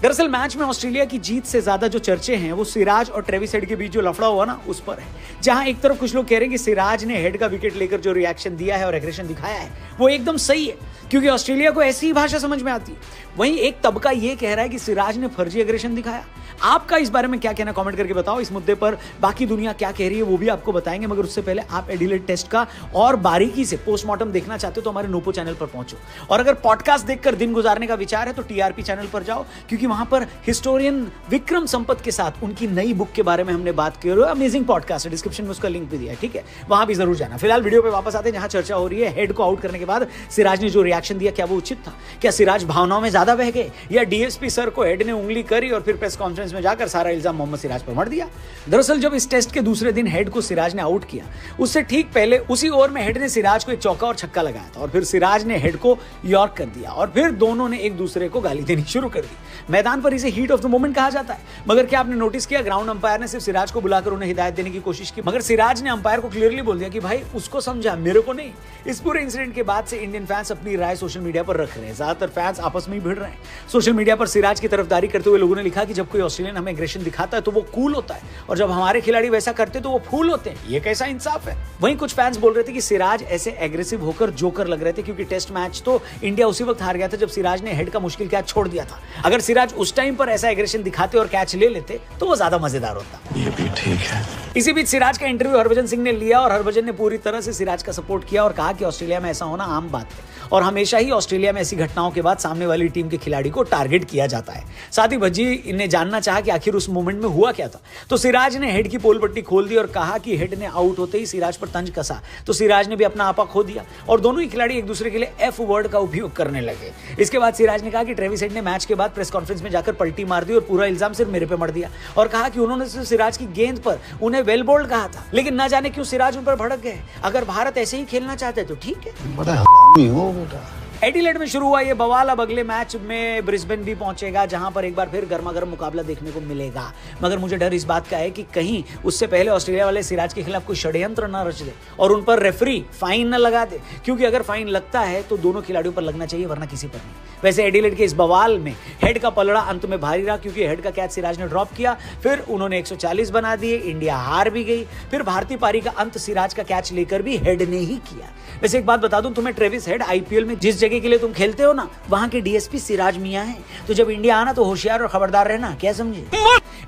दरअसल मैच में ऑस्ट्रेलिया की जीत से ज्यादा जो चर्चे हैं वो सिराज और ट्रेविस हेड के बीच जो लफड़ा हुआ ना उस पर है। जहां एक तरफ कुछ लोग कह रहे हैं कि सिराज ने हेड का विकेट लेकर जो रिएक्शन दिया है और एग्रेशन दिखाया है वो एकदम सही है, क्योंकि ऑस्ट्रेलिया को ऐसी ही भाषा समझ में आती है। वहीं एक तबका ये कह रहा है कि सिराज ने फर्जी एग्रेशन दिखाया। आपका इस बारे में क्या कहना, कमेंट करके बताओ। इस मुद्दे पर बाकी दुनिया क्या कह रही है वो भी आपको बताएंगे, मगर उससे पहले आप एडिलेड टेस्ट का और बारीकी से पोस्टमार्टम देखना चाहते हो तो हमारे नोपो चैनल पर पहुंचो, और अगर पॉडकास्ट देखकर दिन गुजारने का विचार है तो टीआरपी चैनल पर जाओ, क्योंकि वहां पर हिस्टोरियन विक्रम संपत के साथ उनकी नई बुक के बारे में हमने बात की। अमेजिंग पॉडकास्ट है, डिस्क्रिप्शन में उसका लिंक भी दिया है, ठीक है, वहां भी जरूर जाना। फिलहाल वीडियो पे वापस आते हैं जहां चर्चा हो रही है हेड को आउट करने के बाद सिराज ने जो रिएक्शन दिया, क्या वो उचित था? क्या सिराज भावनाओं में ज्यादा बह गए, या डीएसपी सर को हेड ने उंगली करी और फिर प्रेस कॉन्फ्रेंस में जाकर सारा इल्जाम मोहम्मद सिराज पर मढ़ दिया? दरअसल जब इस टेस्ट के दूसरे दिन हेड को सिराज ने आउट किया, उससे ठीक पहले उसी ओवर में हेड ने सिराज को एक चौका और छक्का लगाया था, और फिर सिराज ने हेड को यॉर्क कर दिया, और फिर दोनों ने एक दूसरे को गाली देनी शुरू कर दी। मैदान पर इसे हीट ऑफ द मोमेंट कहा जाता है। मगर क्या आपने नोटिस किया, ग्राउंड अंपायर ने सिर्फ सिराज को बुलाकर उन्हें हिदायत देने की कोशिश की, मगर सिराज ने अंपायर को क्लियरली बोल दिया कि भाई उसको समझा, मेरे को नहीं। इस पूरे इंसिडेंट के बाद से इंडियन फैंस अपनी राय सोशल मीडिया पर रख रहे हैं। ज्यादातर फैंस आपस में ही भिड़ रहे हैं। सोशल मीडिया पर सिराज की तरफदारी करते हुए लोगों ने लिखा कि जब कोई ऑस्ट्रेलियन हमें एग्रेशन दिखाता है तो वो कूल होता है, और जब हमारे खिलाड़ी वैसा करते तो वो फूल होते हैं। ये कैसा इंसाफ है? वहीं कुछ फैंस बोल रहे थे कि सिराज ऐसे एग्रेसिव होकर जोकर लग रहे थे, क्योंकि टेस्ट मैच तो इंडिया उसी वक्त हार गया था जब सिराज ने हेड का मुश्किल कैच छोड़ दिया था। अगर सिराज उस टाइम पर ऐसा एग्रेशन दिखाते और कैच ले लेते तो वो ज्यादा मजेदार होता। ये भी ठीक है। इसी बीच सिराज का इंटरव्यू हरभजन सिंह ने लिया, और हरभजन ने पूरी तरह से सिराज का सपोर्ट किया और कहा कि ऑस्ट्रेलिया में ऐसा होना आम बात है, और हमेशा ही ऑस्ट्रेलिया में ऐसी घटनाओं के बाद सामने वाली टीम के खिलाड़ी को टारगेट किया जाता है। साथ ही भज्जी ने जानना चाहा कि आखिर उस मोमेंट में हुआ क्या था, तो सिराज ने हेड की पोल पट्टी खोल दी और कहा कि हेड ने आउट होते ही सिराज पर तंज कसा, तो सिराज ने भी अपना आपा खो दिया, और दोनों ही खिलाड़ी एक दूसरे के लिए एफ वर्ड का उपयोग करने लगे। इसके बाद सिराज ने कहा कि ट्रेविस हेड ने मैच के बाद प्रेस कॉन्फ्रेंस में जाकर पलटी मार दी और पूरा इल्जाम सिर्फ मेरे पे मढ़ दिया, और कहा कि उन्होंने सिराज की गेंद पर उन्हें वेल बोल्ड कहा था, लेकिन न जाने क्यों सिराज उन पर भड़क गए। अगर भारत ऐसे ही खेलना चाहते तो ठीक है। बड़ा हरामी हो बेटा। एडिलेड में शुरू हुआ ये बवाल अब अगले मैच में ब्रिस्बेन भी पहुंचेगा, जहां पर एक बार फिर गर्मागर्म मुकाबला देखने को मिलेगा। मगर मुझे डर इस बात का है कि कहीं उससे पहले ऑस्ट्रेलिया वाले सिराज के खिलाफ कोई षड्यंत्र न रच दे और उन पर रेफरी फाइन न लगा दे, क्योंकि अगर फाइन लगता है तो दोनों खिलाड़ियों पर लगना चाहिए, वरना किसी पर नहीं। वैसे एडिलेड के इस बवाल में हेड का पलड़ा अंत में भारी रहा, क्योंकि हेड का कैच सिराज ने ड्रॉप किया, फिर उन्होंने 140 बना दिए, इंडिया हार भी गई। फिर भारतीय पारी का अंत सिराज का कैच लेकर भी हेड ने ही किया। वैसे एक बात बता दूं तुम्हें, ट्रेविस हेड आईपीएल में जिस जगह के लिए तुम खेलते हो ना, वहां के डीएसपी सिराज मियां हैं, तो जब इंडिया आना तो होशियार और खबरदार रहना, क्या समझे?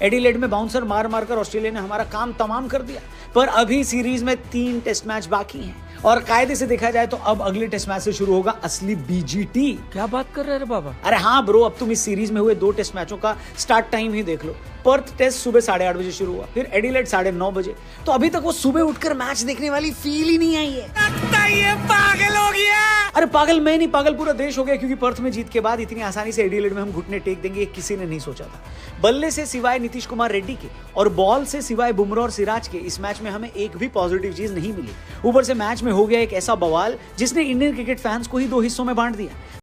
एडिलेड में बाउंसर मार मारकर ऑस्ट्रेलिया ने हमारा काम तमाम कर दिया, पर अभी सीरीज में 3 टेस्ट मैच बाकी हैं, और कायदे से देखा जाए तो अब अगले टेस्ट मैच से शुरू होगा असली बीजीटी। क्या बात कर रहे हैं बाबा? अरे हाँ ब्रो, अब तुम इस सीरीज में हुए 2 टेस्ट मैचों का स्टार्ट टाइम ही देख लो। पर्थ टेस्ट सुबह 8:30 बजे शुरू हुआ, फिर एडिलेड 9:30 बजे, तो अभी तक वो सुबह उठकर मैच देखने वाली फील ही नहीं आई है। ये पागल हो गया। अरे पागल मैं नहीं, पागल पूरा देश हो गया, क्योंकि पर्थ में जीत के बाद इतनी आसानी से एडिलेड में हम घुटने टेक देंगे, किसी ने नहीं सोचा था। बल्ले से सिवाय नीतीश कुमार रेड्डी के और बॉल से सिवाय बुमराह और सिराज के इस मैच में हमें एक भी पॉजिटिव चीज नहीं मिली। ऊपर से मैच में हो गया एक ऐसा बवाल जिसने इंडियन क्रिकेट फैंस को ही 2 हिस्सों में बांट दिया।